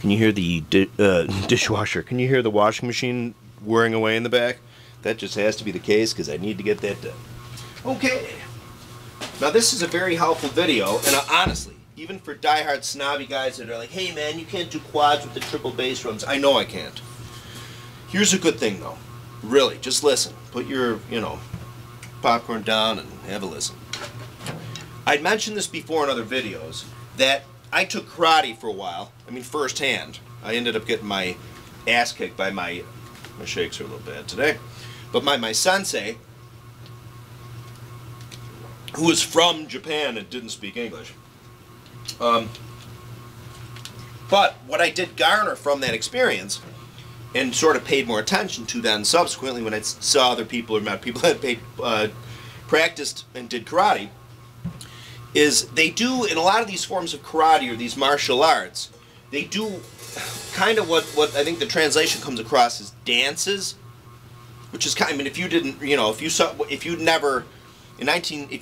Can you hear the dishwasher? Can you hear the washing machine whirring away in the back? That just has to be the case because I need to get that done. Okay. Now this is a very helpful video, and honestly, even for diehard snobby guys that are like, hey man, you can't do quads with the triple bass drums. I know I can't. Here's a good thing though. Really, just listen. Put your, popcorn down and have a listen. I'd mentioned this before in other videos, that I took karate for a while. I mean, firsthand. I ended up getting my ass kicked by my shakes are a little bad today, but my sensei, who was from Japan and didn't speak English. But what I did garner from that experience, and sort of paid more attention to then subsequently when I saw other people or met people that practiced and did karate, is they do, in a lot of these forms of karate or these martial arts, they do kind of what I think the translation comes across as dances, which is kind of, I mean, if you didn't, if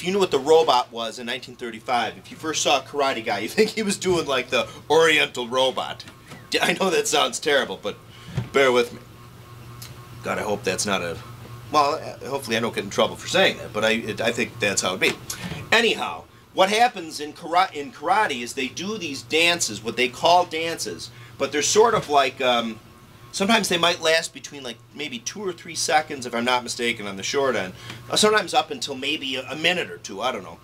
you knew what the robot was in 1935, if you first saw a karate guy, you think he was doing like the Oriental robot. I know that sounds terrible, but bear with me. God, I hope that's not a, well, hopefully I don't get in trouble for saying that, but I think that's how it be. Anyhow, what happens in karate is they do these dances, what they call dances, but they're sort of like, sometimes they might last between like maybe 2 or 3 seconds, if I'm not mistaken, on the short end. Sometimes up until maybe a minute or two, I don't know.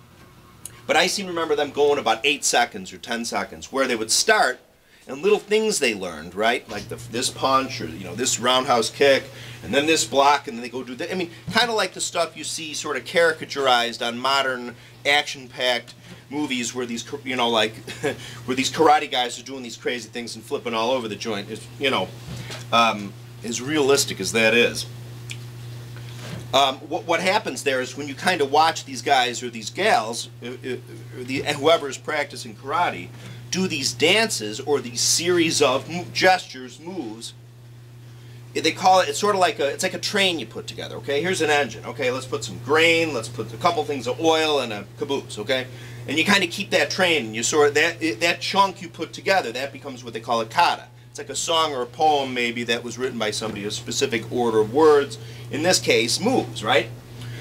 But I seem to remember them going about 8 seconds or 10 seconds, where they would start, and little things they learned, right? Like this punch, or this roundhouse kick, and then this block, and then they go do that. I mean, kind of like the stuff you see sort of caricaturized on modern action-packed movies where these, like, where these karate guys are doing these crazy things and flipping all over the joint. Is, as realistic as that is. What happens there is when you kind of watch these guys or these gals, whoever is practicing karate, do these dances or these series of gestures, moves. They call it, it's sort of like it's like a train you put together, okay? Here's an engine, okay? Let's put some grain, let's put a couple things of oil and a caboose, okay? And you kind of keep that train, and you sort of, that chunk you put together, that becomes what they call a kata. It's like a song or a poem maybe that was written by somebody, a specific order of words, in this case, moves, right?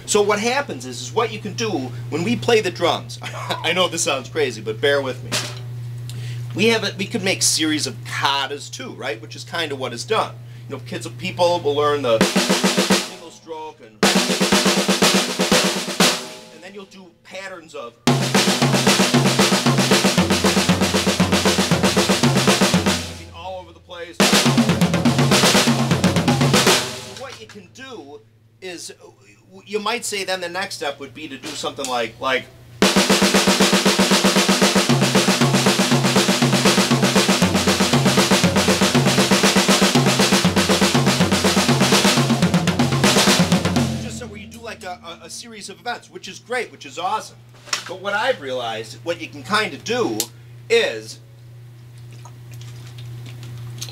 So what happens is what you can do when we play the drums. I know this sounds crazy, but bear with me. We could make series of katas too, right? Which is kind of what is done. People will learn the single stroke, and then you'll do patterns of. All over the place. So what you can do is, you might say then the next step would be to do something like. A series of events, which is great, which is awesome. But what I've realized, what you can kind of do is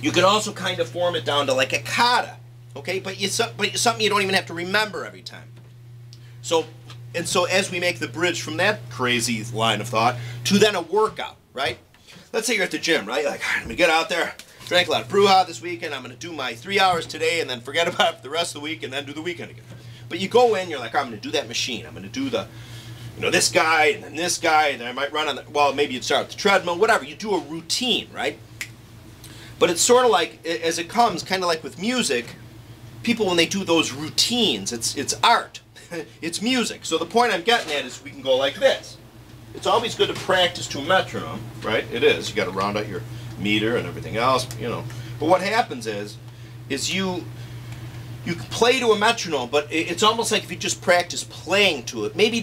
you can also kind of form it down to like a kata, okay? But something you don't even have to remember every time. So as we make the bridge from that crazy line of thought to then a workout, right? Let's say you're at the gym, right? You're like, all right, I'm gonna get out there, drank a lot of Brewha this weekend, I'm gonna do my 3 hours today and then forget about it for the rest of the week and then do the weekend again. But you go in, you're like, I'm going to do that machine. I'm going to do the, this guy, and then this guy, and then I might run on the, well, maybe you'd start with the treadmill, whatever. You do a routine, right? But it's sort of like, as it comes, kind of like with music, people, when they do those routines, it's art. It's music. So the point I'm getting at is we can go like this. It's always good to practice to a metronome, right? It is. You got to round out your meter and everything else, But what happens is you can play to a metronome, but it's almost like if you just practice playing to it. Maybe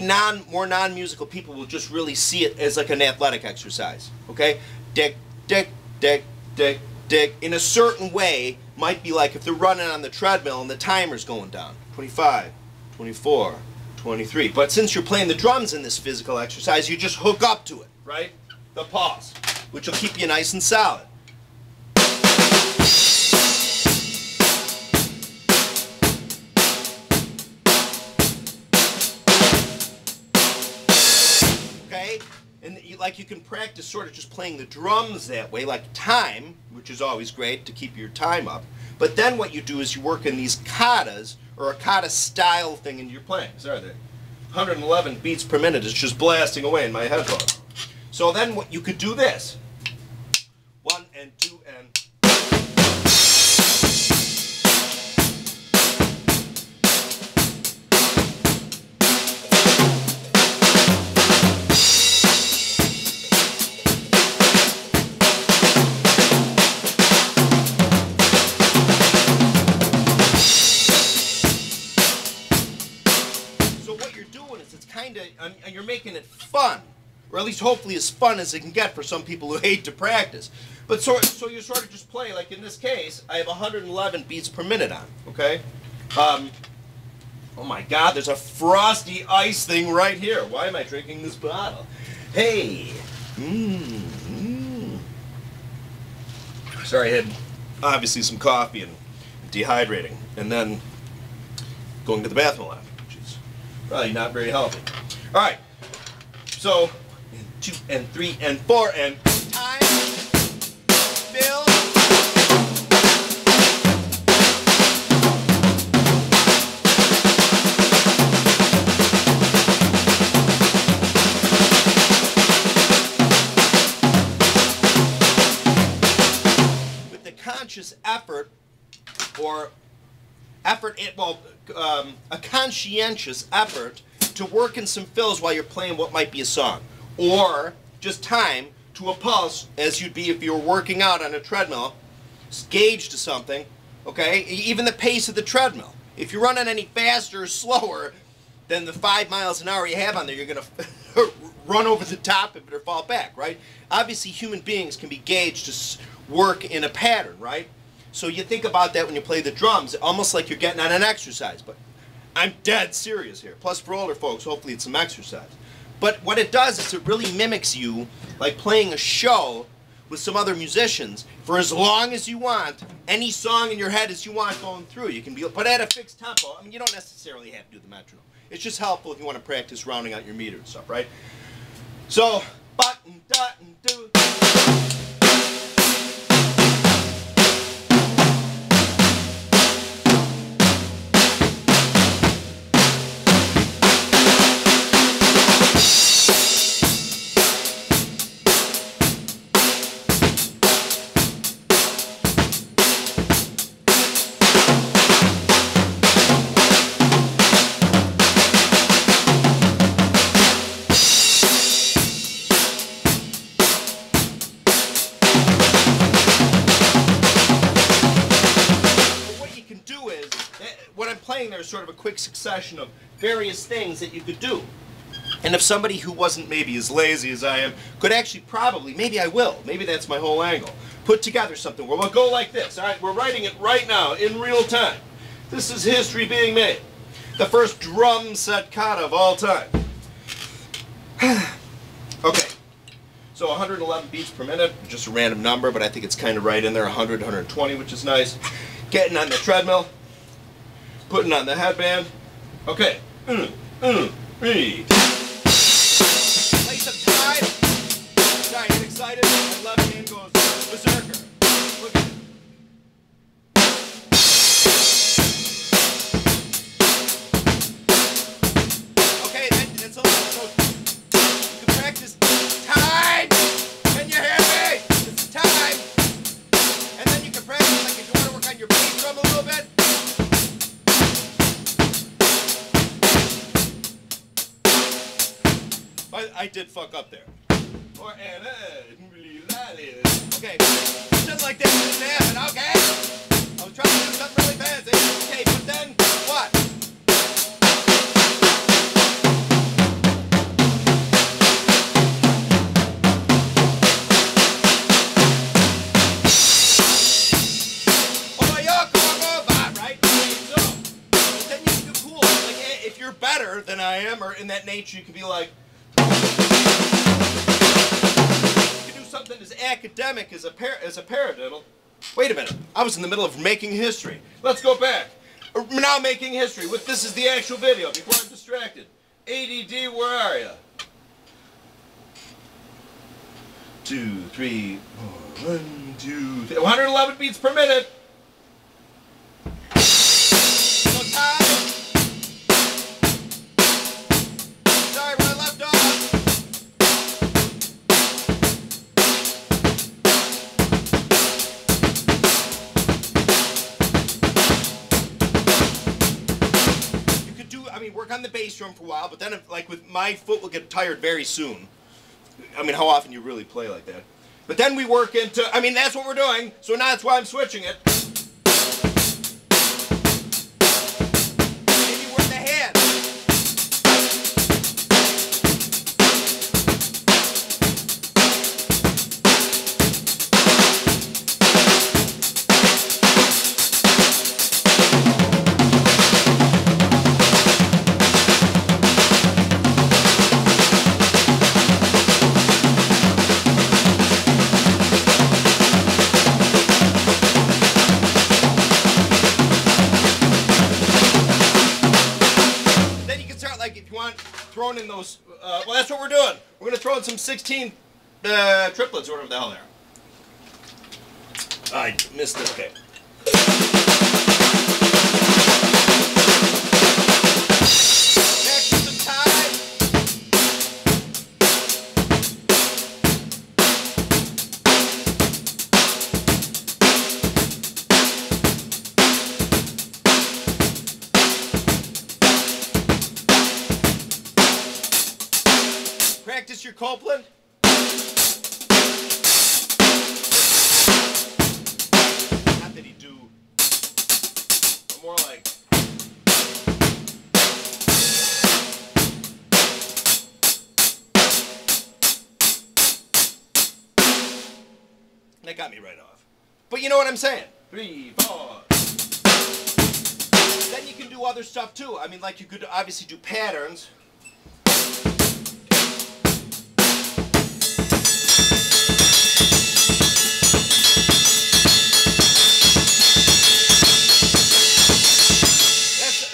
more non-musical people will just really see it as like an athletic exercise. Okay? Dick, dick, dick, dick, dick. In a certain way, might be like if they're running on the treadmill and the timer's going down. 25, 24, 23. But since you're playing the drums in this physical exercise, you just hook up to it, right? The pause, which will keep you nice and solid. like you can practice sort of just playing the drums that way, like time, which is always great to keep your time up. But then what you do is you work in these katas, or a kata style thing in your playing. Sorry, there. 111 beats per minute is just blasting away in my headphones. So then what you could do this. 1 and 2 and... And you're making it fun, or at least hopefully as fun as it can get for some people who hate to practice. But so you sort of just play, like in this case, I have 111 beats per minute on, okay? Oh my God, there's a frosty ice thing right here. Why am I drinking this bottle? Hey, Sorry, I had obviously some coffee and dehydrating, and then going to the bathroom a lot, which is probably not very healthy. All right, so 2 and 3 and 4 and time, fill. With the conscious effort, or effort, a conscientious effort to work in some fills while you're playing what might be a song, or just time to a pulse as you'd be if you were working out on a treadmill, gauge to something, okay? Even the pace of the treadmill. If you're running any faster or slower than the 5 miles an hour you have on there, you're going to run over the top of it or fall back, right? Obviously, human beings can be gauged to work in a pattern, right? So you think about that when you play the drums, almost like you're getting on an exercise, but I'm dead serious here. Plus, for older folks, hopefully it's some exercise. But what it does is it really mimics you like playing a show with some other musicians for as long as you want, any song in your head as you want going through. You can be, but at a fixed tempo. I mean, you don't necessarily have to do the metronome. It's just helpful if you want to practice rounding out your meter and stuff, right? So, button, dot, and do. There's sort of a quick succession of various things that you could do. And if somebody who wasn't maybe as lazy as I am could actually probably, maybe I will, maybe that's my whole angle, put together something where we'll go like this. All right, we're writing it right now in real time. This is history being made. The first drum set kata of all time. Okay, so 111 beats per minute, just a random number, but I think it's kind of right in there, 100, 120, which is nice. Getting on the treadmill. Putting on the headband. Okay. 3. Play some time. Now get excited. My left hand goes berserker. Look at it. Okay, that's a little. So you can practice time. Can you hear me? This is time. And then you can practice, like if you want to work on your bass drum a little bit. I did fuck up there. Okay, just like this didn't happen, okay? I was trying to do something really fancy. Okay, but then what? Right? So, but then you can do cool. Like, if you're better than I am, or in that nature, you can be like, you can do something as academic as a paradiddle. Wait a minute, I was in the middle of making history. Let's go back. We're now making history. This is the actual video before I'm distracted. ADD, where are you? 2, 3, 4. 1, 2, 3. 111 beats per minute. So time. Sorry, where I left off. You could do, I mean, work on the bass drum for a while, but then, if, like with my foot, will get tired very soon. I mean, how often you really play like that? But then we work into, I mean, that's what we're doing, so now that's why I'm switching it. Maybe work the hand. Throwing in those, well, that's what we're doing. We're going to throw in some 16 triplets or whatever the hell they are. I missed it. Okay. Next is the time. Practice your Copeland. Not that he do, but more like. That got me right off. But you know what I'm saying? 3, 4. Then you can do other stuff too. I mean, like you could obviously do patterns.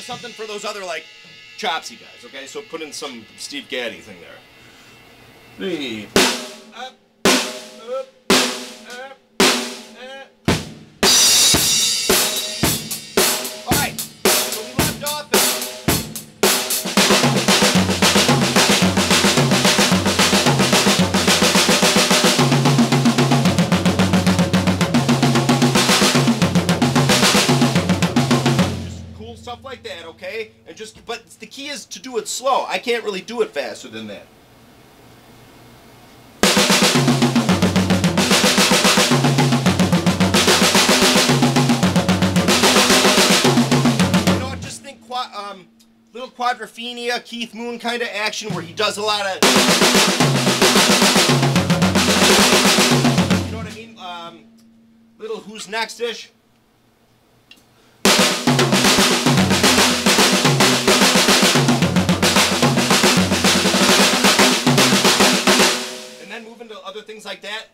Something for those other, like, chopsy guys, okay? So put in some Steve Gaddy thing there. 3. Up, up, up, up. Alright, so we left off stuff like that, okay? And just, but the key is to do it slow. I can't really do it faster than that. You know what? Just think, little Quadrophenia, Keith Moon kind of action where he does a lot of. You know what I mean? Little Who's Next-ish. And move into other things like that.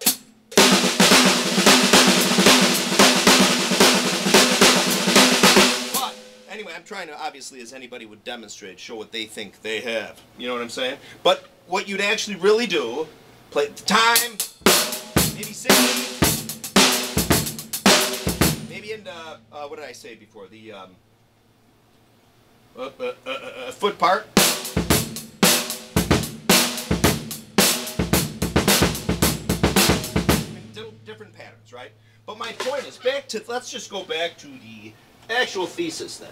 But anyway, I'm trying to, obviously, as anybody would demonstrate, show what they think they have. You know what I'm saying? But what you'd actually really do, play the time, maybe 60, maybe into, what did I say before? The foot part. Different patterns, right? But my point is, let's just go back to the actual thesis then.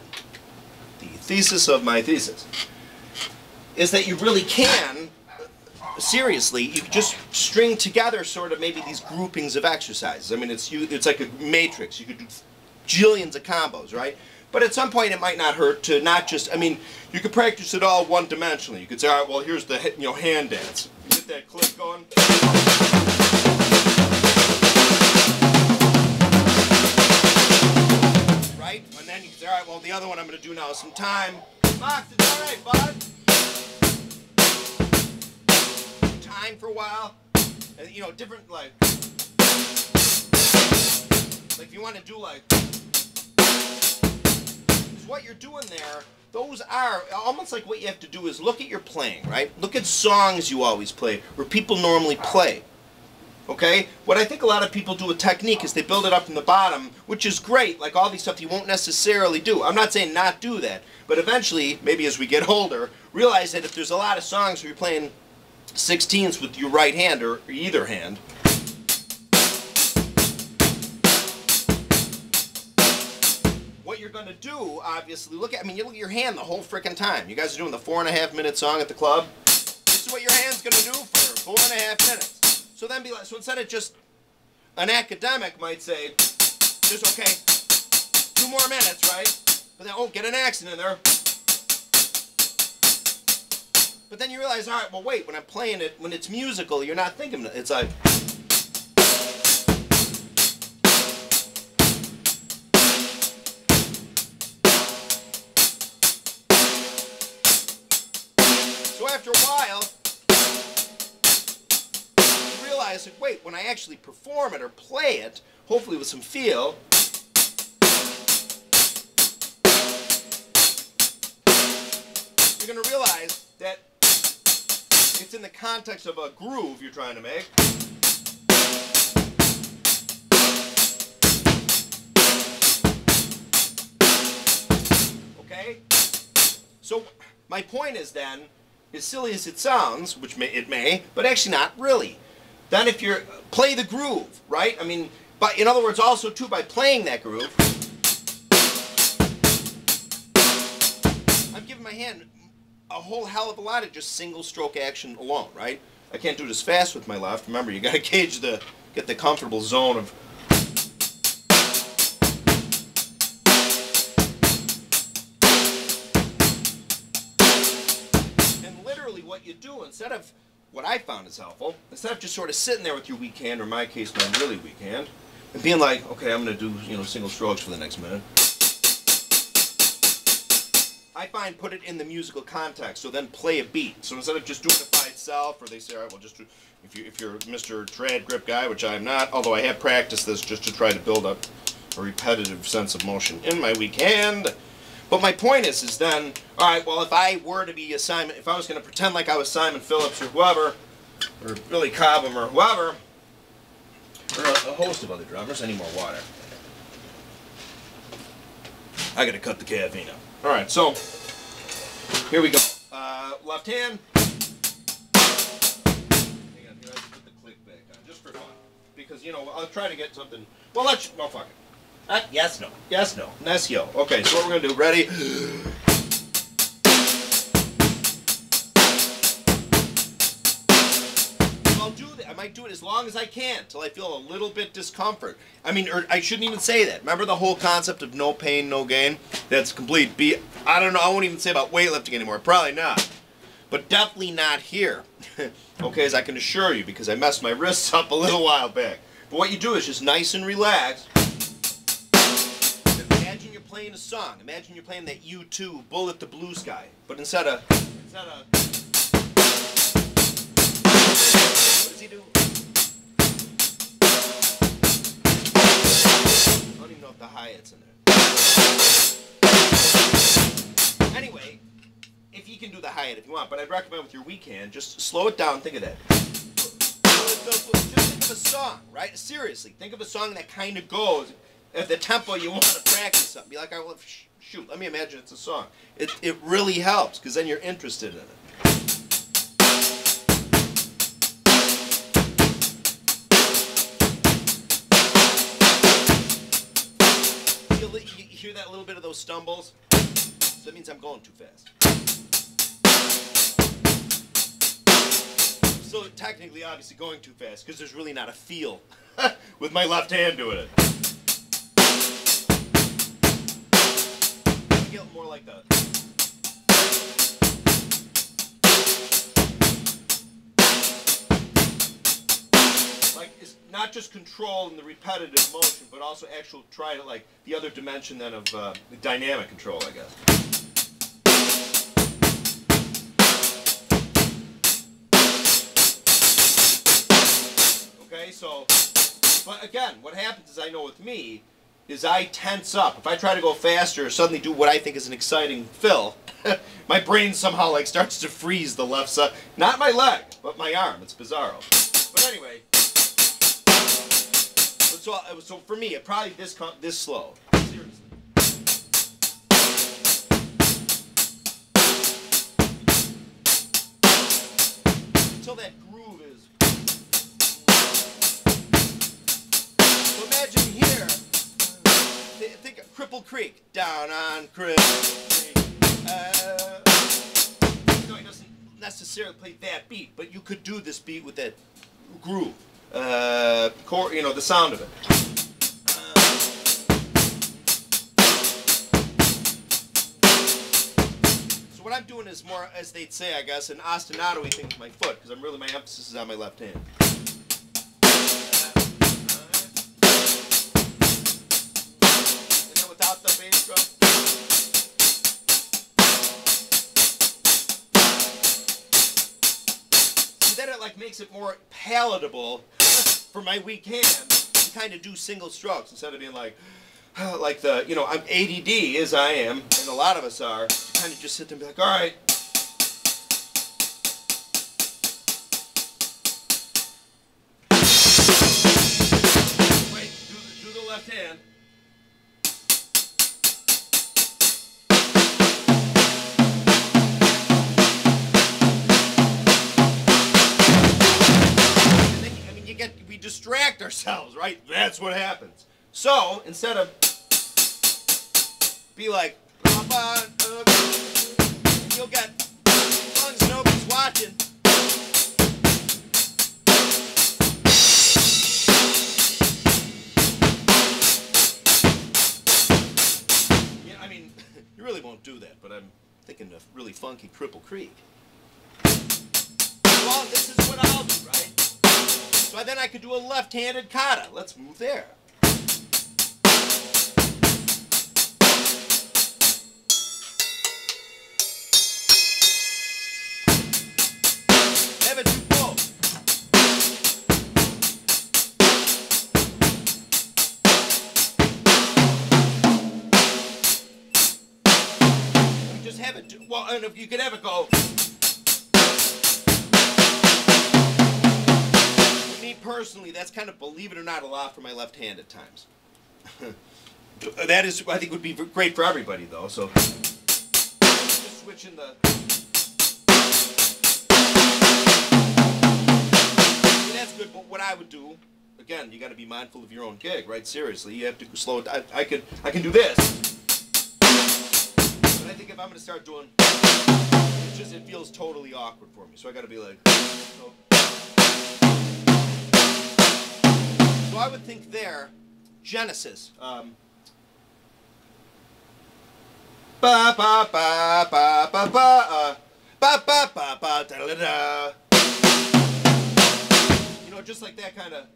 The thesis of my thesis is that you really can, seriously, you can just string together sort of maybe these groupings of exercises. I mean, it's like a matrix. You could do jillions of combos, right? But at some point it might not hurt to not just, I mean, you could practice it all one-dimensionally. You could say, all right, well, here's the, hand dance. Get that click going. Right? And then you can say, all right, well, the other one I'm going to do now is some time. Fox, it's all right, bud. Time for a while. And, different, like if you want to do, like, because what you're doing there, those are almost like what you have to do is look at your playing, right? Look at songs you always play, where people normally play. Okay? What I think a lot of people do with technique is they build it up from the bottom, which is great, like all these stuff you won't necessarily do. I'm not saying not do that, but eventually, maybe as we get older, realize that if there's a lot of songs where you're playing 16ths with your right hand or either hand, what you're going to do, obviously, look at your hand the whole frickin' time. You guys are doing the 4.5 minute song at the club. This is what your hand's going to do for 4.5 minutes. So then so instead of just, an academic might say, just, okay, 2 more minutes, right? But then, oh, get an accent in there. But then you realize, all right, well, wait, when I'm playing it, when it's musical, you're not thinking, it's like, so after a while, like, wait, when I actually perform it or play it, hopefully with some feel, you're going to realize that it's in the context of a groove you're trying to make. Okay? So my point is then, as silly as it sounds, which it may, but actually not really. Then if you're, play the groove, right? I mean, but in other words, also too, by playing that groove, I'm giving my hand a whole hell of a lot of just single stroke action alone, right? I can't do it as fast with my left. Remember, you got to gauge get the comfortable zone of. And literally what you do, instead of, what I found is helpful, instead of just sort of sitting there with your weak hand, or in my case, my really weak hand, and being like, okay, I'm going to do, single strokes for the next minute. I find put it in the musical context, so then play a beat. So instead of just doing it by itself, or they say, all right, well, just do, if you're Mr. Trad Grip guy, which I'm not, although I have practiced this just to try to build up a repetitive sense of motion in my weak hand. But my point is then, all right, well, if I were to be if I was going to pretend like I was Simon Phillips or whoever, or Billy Cobham or whoever, or a host of other drummers, I need more water. I got to cut the caffeine out. All right, so here we go. Left hand. Hang on, here I put the click back on, just for fun, because I'll try to get something. Well, no, fuck it. Yes, no. Yes, no. Nice, yo. Okay, so what we're going to do, ready? I'll do that. I might do it as long as I can, till I feel a little bit discomfort. I mean, or I shouldn't even say that. Remember the whole concept of no pain, no gain? That's complete I don't know, I won't even say about weightlifting anymore. Probably not. But definitely not here. Okay, as I can assure you, because I messed my wrists up a little while back. But what you do is just nice and relaxed. Imagine you're playing a song. Imagine you're playing that U2 Bullet the Blue Sky. But instead of what does he do? I don't even know if the hi-hat's in there. Anyway, if you can do the hi-hat if you want, but I'd recommend with your weak hand, just slow it down, think of that. Just think of a song, right? Seriously, think of a song that kind of goes at the tempo you want to practice something. Be like, all right, well, shoot, let me imagine it's a song. It really helps, because then you're interested in it. You hear that little bit of those stumbles? So that means I'm going too fast. So technically, obviously, going too fast, because there's really not a feel with my left hand doing it. I get more like that. Like, it's not just control in the repetitive motion, but also actual try to, like, the other dimension then of the dynamic control, I guess. Okay, so, but again, what happens is, I know with me, is I tense up. If I try to go faster or suddenly do what I think is an exciting fill, my brain somehow like starts to freeze the left side. Not my leg, but my arm. It's bizarro. But anyway, so for me, it probably this slow. Seriously. Until that groove is. So imagine here. Think of Cripple Creek. Down on Cripple Creek. No, he doesn't necessarily play that beat, but you could do this beat with that groove. You know, the sound of it. So what I'm doing is more, as they'd say, I guess, an ostinato-y thing with my foot, because my emphasis is on my left hand. And then without the bass drum. So then it like makes it more palatable for my weak hand to kind of do single strokes instead of being like the, you know, I'm ADD as I am, and a lot of us are, to kind of just sit there and be like, all right. Wait, do the left hand. We distract ourselves, right? That's what happens. So instead of be like, and you'll get as long as nobody's watching. Yeah, I mean, you really won't do that, but I'm thinking of really funky Cripple Creek. Well, this is what I'll do, right? So then I could do a left-handed kata. Let's move there. Have it do both. You just have it do, well, and if you could have it go. Personally, that's kind of, believe it or not, a lot for my left hand at times. That is, I think, would be great for everybody, though. So just switching the. That's good, but what I would do, again, you got to be mindful of your own gig, right? Seriously, you have to slow it down. I can do this, but I think if I'm going to start doing, it feels totally awkward for me. So I got to be like. So I would think there, Genesis. Ba ba ba ba ba ba ba ba ba ba da da da. You know, just like that kind of.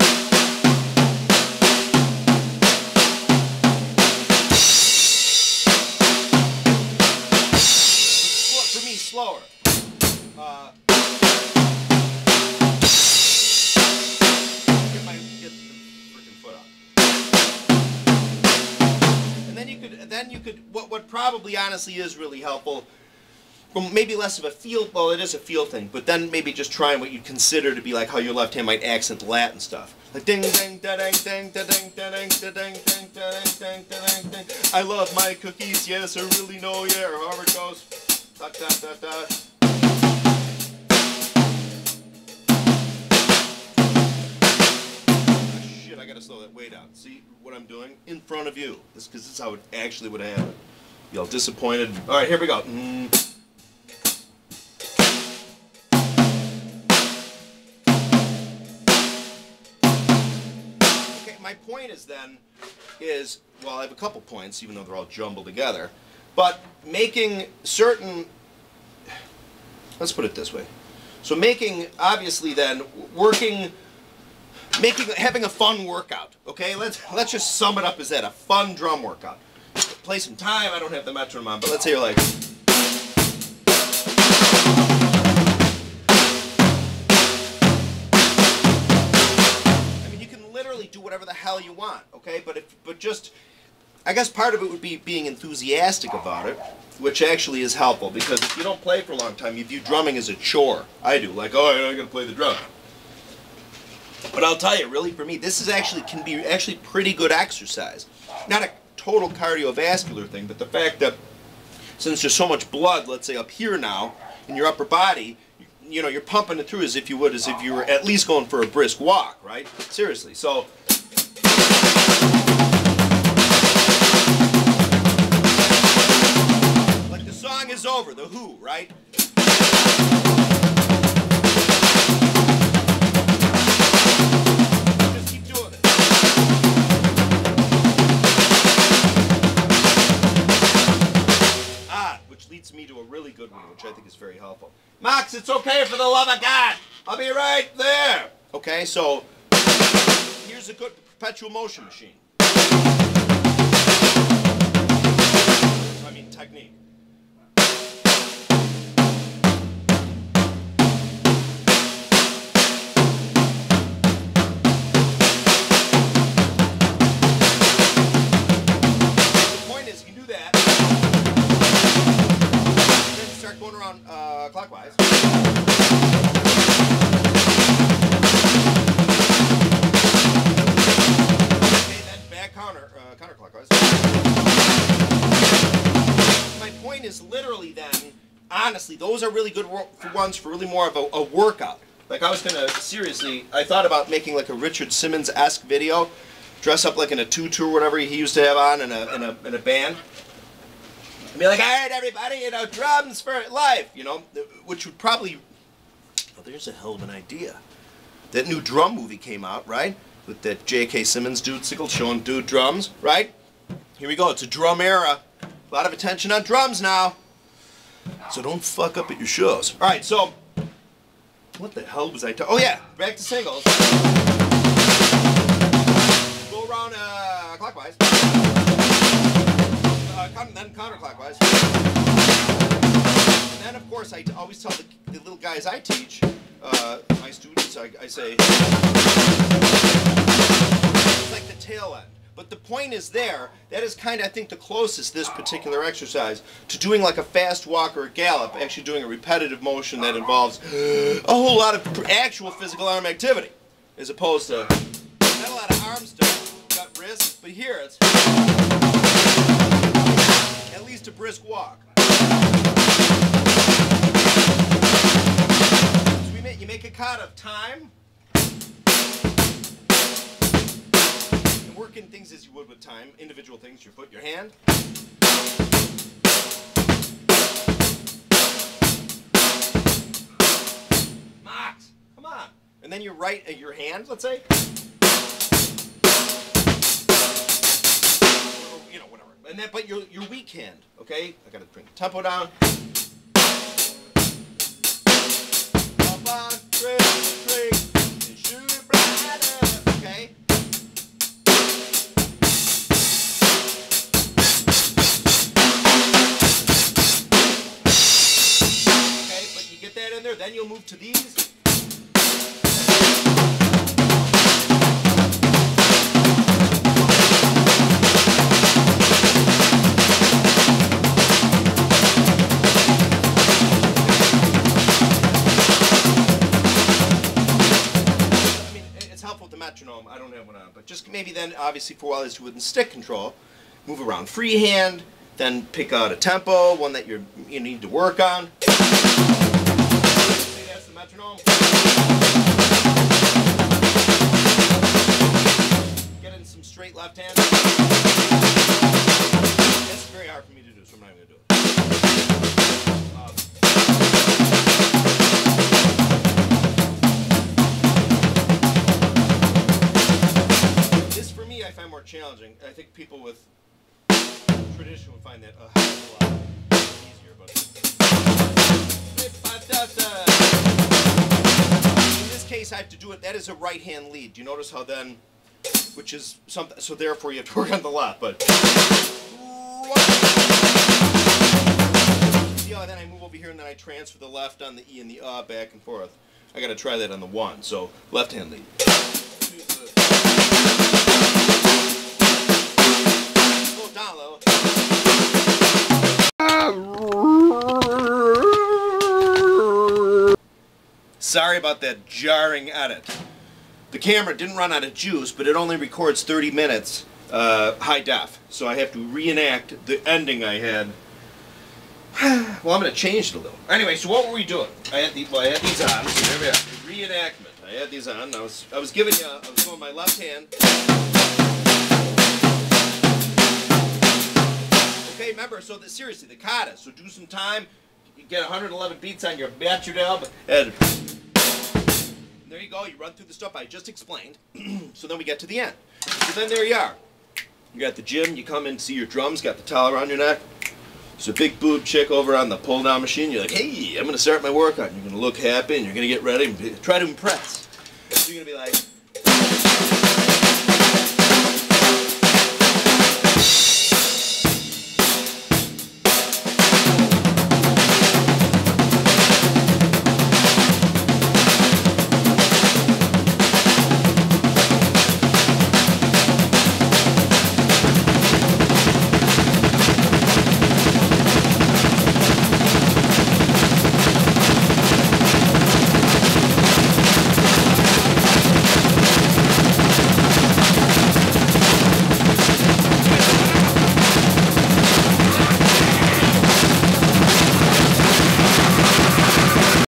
For me, slower. Then you could, what probably honestly is really helpful, well, maybe less of a feel, well, it is a feel thing, but then maybe just trying what you'd consider to be like how your left hand might accent Latin stuff. Like ding ding da ding ding da ding da ding da ding ding da ding ding da ding ding. I love my cookies, yes, I really know, yeah, or however it goes. Da da da da. I gotta slow that way down. See what I'm doing in front of you. Because this is how it actually would happen. You're all disappointed. All right, here we go. Okay, my point is then, well, I have a couple points, even though they're all jumbled together. But making certain, let's put it this way. So making, obviously then, having a fun workout, okay? Let's just sum it up as that, a fun drum workout. Play some time, I don't have the metronome on, but let's say you're like. I mean, you can literally do whatever the hell you want, okay? But just, I guess part of it would be being enthusiastic about it, which actually is helpful, because if you don't play for a long time, you view drumming as a chore. I do, like, oh, I gotta play the drum. But I'll tell you, really, for me, this is can be pretty good exercise. Not a total cardiovascular thing, but the fact that since there's so much blood, let's say up here now, in your upper body, you know, you're pumping it through as if you were at least going for a brisk walk, right? Seriously. So like the song is over, The Who, right? Just keep doing it. Which leads me to a really good one, which I think is very helpful. Max, it's okay, for the love of God. I'll be right there. Okay, so here's a good perpetual motion machine. I mean, technique. The point is, you can do that. Then start going around clockwise. Counterclockwise. My point is literally then, honestly, those are really good ones for really more of a workout. Like I was gonna, seriously, I thought about making like a Richard Simmons-esque video, dress up like in a tutu or whatever he used to have on in a band. And be like, all right, everybody, you know, drums for life, you know, which would probably, oh, there's a hell of an idea. That new drum movie came out, right? With that J.K. Simmons dude, showing dude drums, right? Here we go, it's a drum era. A lot of attention on drums now. So don't fuck up at your shows. All right, so, what the hell was I talking? Oh yeah, back to singles. Go around clockwise. Then counterclockwise. And then, of course, I always tell the little guys I teach, my students, I say, it's like the tail end. But the point is that is kind of, I think, the closest, this particular exercise, to doing like a fast walk or a gallop, actually doing a repetitive motion that involves a whole lot of actual physical arm activity, as opposed to not a lot of arm stuff, got wrists, but here it's at least a brisk walk. You make a kata of time, and working things as you would with time, individual things, your foot, your hand. Max, come on. And then your your hand, let's say. You know, whatever. And then, but your weak hand, okay? I gotta bring the tempo down. Okay. Okay, but you get that in there, then you'll move to these. Metronome, I don't have one on, but just maybe then, obviously, for a while, as you would in stick control, move around freehand, then pick out a tempo, one that you need to work on. See, that's the metronome. Get in some straight left hand. That's very hard for me to do, so I'm not even going to do it. I find more challenging. I think people with tradition would find that a hell of a lot easier, but in this case I have to do it, that is a right hand lead. Do you notice how then, which is something, so therefore you have to work on the left, but see how then I move over here and then I transfer the left on the E and the back and forth. I gotta try that on the one, so left hand lead. Down low. Sorry about that jarring edit. the camera didn't run out of juice, but it only records 30 minutes high def. So I have to reenact the ending I had. Well, I'm going to change it a little. Anyway, so what were we doing? I had these on. So there we are. Reenactment. I had these on. I was going my left hand. Okay, remember, so seriously, the kata. So do some time. You get 111 beats on your metronome. And there you go. You run through the stuff I just explained. So then we get to the end. So then there you are. You're at the gym. You come in to see your drums. Got the towel around your neck. There's a big boob chick over on the pull-down machine. You're like, hey, I'm going to start my workout. You're going to look happy and you're going to get ready and try to impress. So you're going to be like,